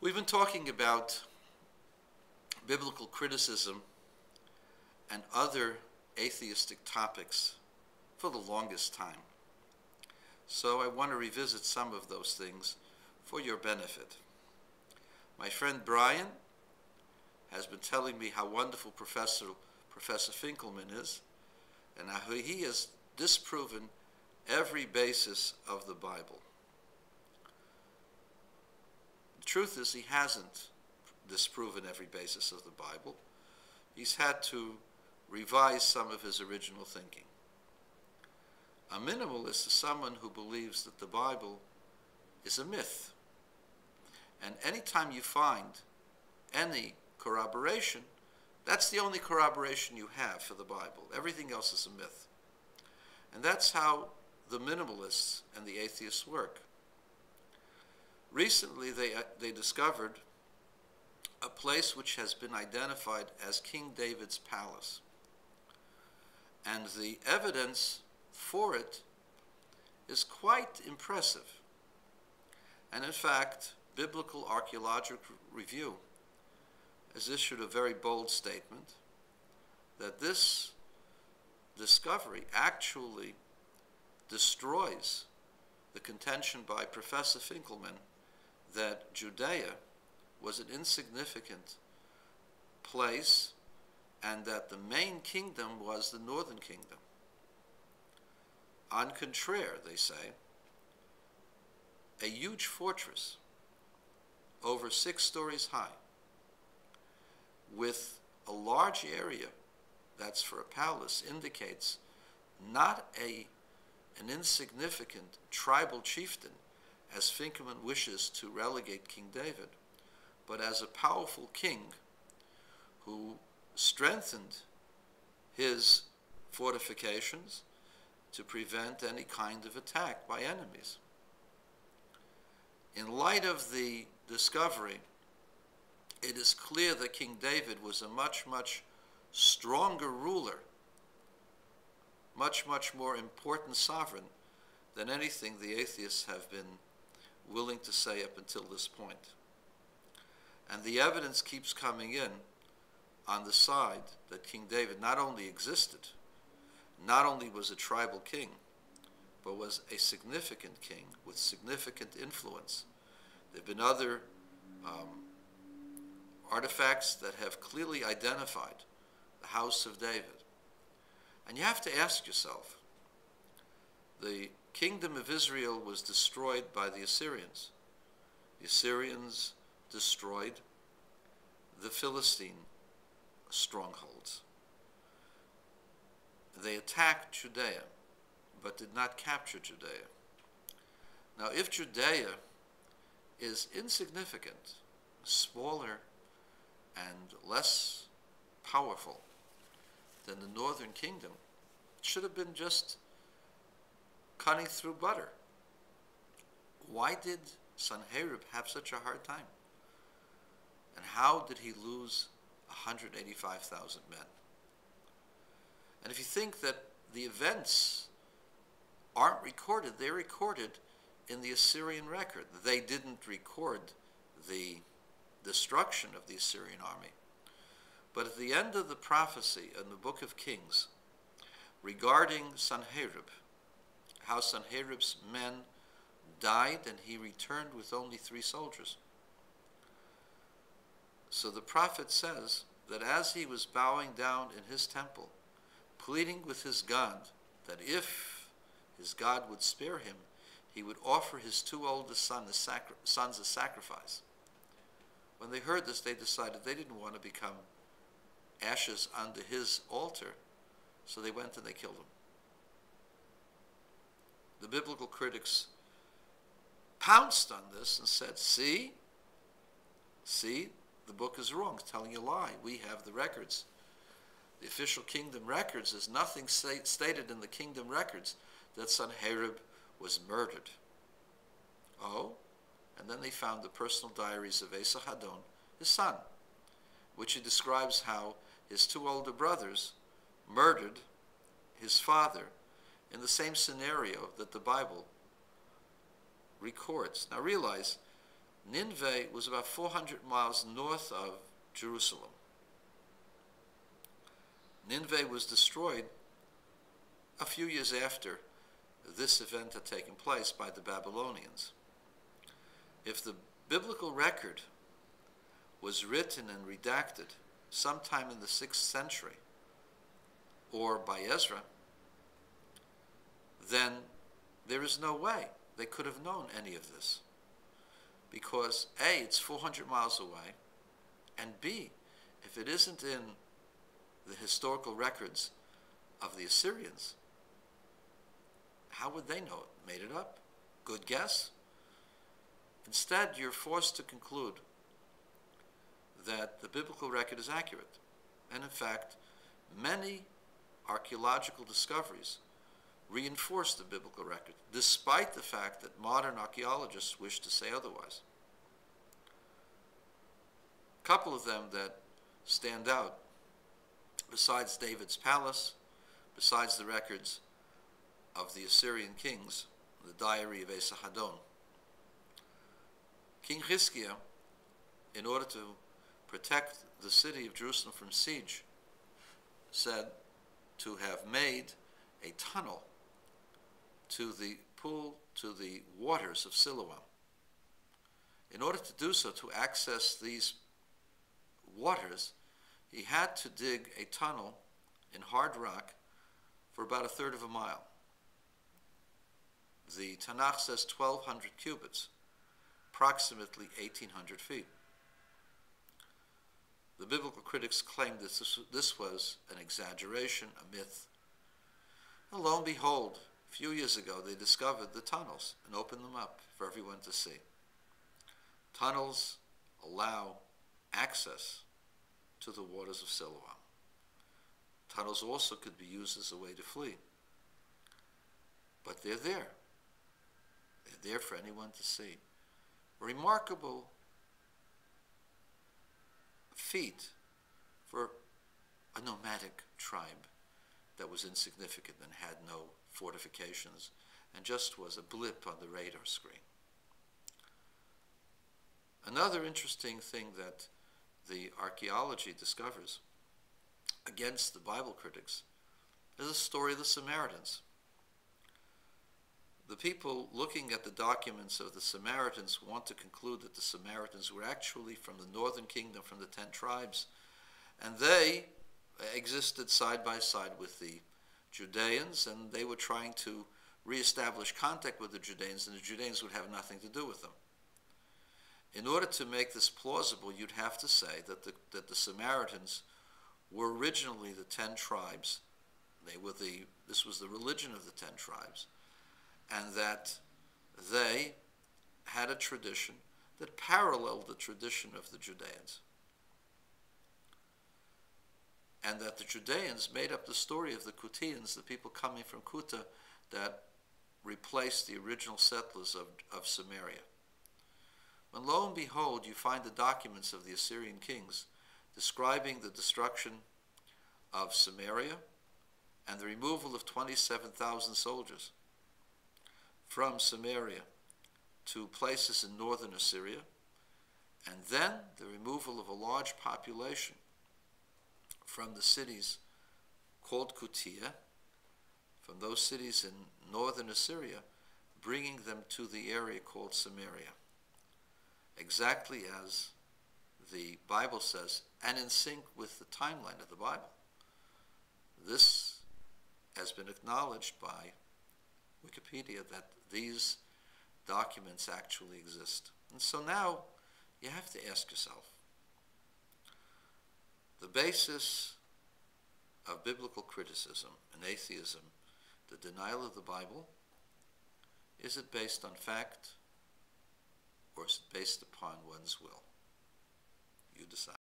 We've been talking about biblical criticism and other atheistic topics for the longest time. So I want to revisit some of those things for your benefit. My friend Brian has been telling me how wonderful Professor Finkelman is, and how he has disproven every basis of the Bible. The truth is, he hasn't disproven every basis of the Bible. He's had to revise some of his original thinking. A minimalist is someone who believes that the Bible is a myth. And anytime you find any corroboration, that's the only corroboration you have for the Bible. Everything else is a myth. And that's how the minimalists and the atheists work. Recently, they discovered a place which has been identified as King David's palace. And the evidence for it is quite impressive. And in fact, Biblical Archaeological Review has issued a very bold statement that this discovery actually destroys the contention by Professor Finkelman that Judea was an insignificant place and that the main kingdom was the northern kingdom. On contraire, they say, a huge fortress over 6 stories high with a large area that's for a palace indicates not an insignificant tribal chieftain as Finkelman wishes to relegate King David, but as a powerful king who strengthened his fortifications to prevent any kind of attack by enemies. In light of the discovery, it is clear that King David was a much, much stronger ruler, much, much more important sovereign than anything the atheists have been willing to say up until this point. And the evidence keeps coming in on the side that King David not only existed, not only was a tribal king, but was a significant king with significant influence. There have been other artifacts that have clearly identified the house of David. And you have to ask yourself, the kingdom of Israel was destroyed by the Assyrians. The Assyrians destroyed the Philistine strongholds. They attacked Judea, but did not capture Judea. Now, if Judea is insignificant, smaller, and less powerful than the northern kingdom, it should have been just cutting through butter. Why did Sanherib have such a hard time? And how did he lose 185,000 men? And if you think that the events aren't recorded, they're recorded in the Assyrian record. They didn't record the destruction of the Assyrian army. But at the end of the prophecy in the book of Kings regarding Sanherib, how Sanherib's men died and he returned with only 3 soldiers. So the prophet says that as he was bowing down in his temple, pleading with his God that if his God would spare him, he would offer his 2 oldest sons as sacrifice. When they heard this, they decided they didn't want to become ashes under his altar, so they went and they killed him. The biblical critics pounced on this and said, see, the book is wrong, it's telling you a lie. We have the records. The official kingdom records, there's nothing stated in the kingdom records that Sanherib was murdered. Oh, and then they found the personal diaries of Esarhaddon, his son, which he describes how his 2 older brothers murdered his father in the same scenario that the Bible records. Now realize, Nineveh was about 400 miles north of Jerusalem. Nineveh was destroyed a few years after this event had taken place by the Babylonians. If the biblical record was written and redacted sometime in the 6th century, or by Ezra, then there is no way they could have known any of this. Because A, it's 400 miles away, and B, if it isn't in the historical records of the Assyrians, how would they know it? Made it up? Good guess? Instead, you're forced to conclude that the biblical record is accurate. And in fact, many archaeological discoveries reinforce the biblical record, despite the fact that modern archaeologists wish to say otherwise. A couple of them that stand out, besides David's palace, besides the records of the Assyrian kings, the diary of Esarhaddon. King Hezekiah, in order to protect the city of Jerusalem from siege, said to have made a tunnel to the pool, to the waters of Siloam. In order to do so, to access these waters, he had to dig a tunnel in hard rock for about 1/3 of a mile. The Tanakh says 1,200 cubits, approximately 1,800 feet. The biblical critics claimed that this was an exaggeration, a myth. And lo and behold, a few years ago, they discovered the tunnels and opened them up for everyone to see. Tunnels allow access to the waters of Siloam. Tunnels also could be used as a way to flee. But they're there. They're there for anyone to see. A remarkable feat for a nomadic tribe that was insignificant and had no fortifications and just was a blip on the radar screen. Another interesting thing that the archaeology discovers against the Bible critics is the story of the Samaritans. The people looking at the documents of the Samaritans want to conclude that the Samaritans were actually from the northern kingdom, from the 10 tribes, and they existed side by side with the Judeans, and they were trying to reestablish contact with the Judeans, and the Judeans would have nothing to do with them. In order to make this plausible, you'd have to say that the Samaritans were originally the 10 tribes. This was the religion of the 10 tribes, and that they had a tradition that paralleled the tradition of the Judeans. And that the Judeans made up the story of the Kutians, the people coming from Kuta that replaced the original settlers of Samaria. When lo and behold, you find the documents of the Assyrian kings describing the destruction of Samaria and the removal of 27,000 soldiers from Samaria to places in northern Assyria, and then the removal of a large population from the cities called Kutia, from those cities in northern Assyria, bringing them to the area called Samaria. Exactly as the Bible says, and in sync with the timeline of the Bible. This has been acknowledged by Wikipedia that these documents actually exist. And so now you have to ask yourself, the basis of biblical criticism and atheism, the denial of the Bible, is it based on fact or is it based upon one's will? You decide.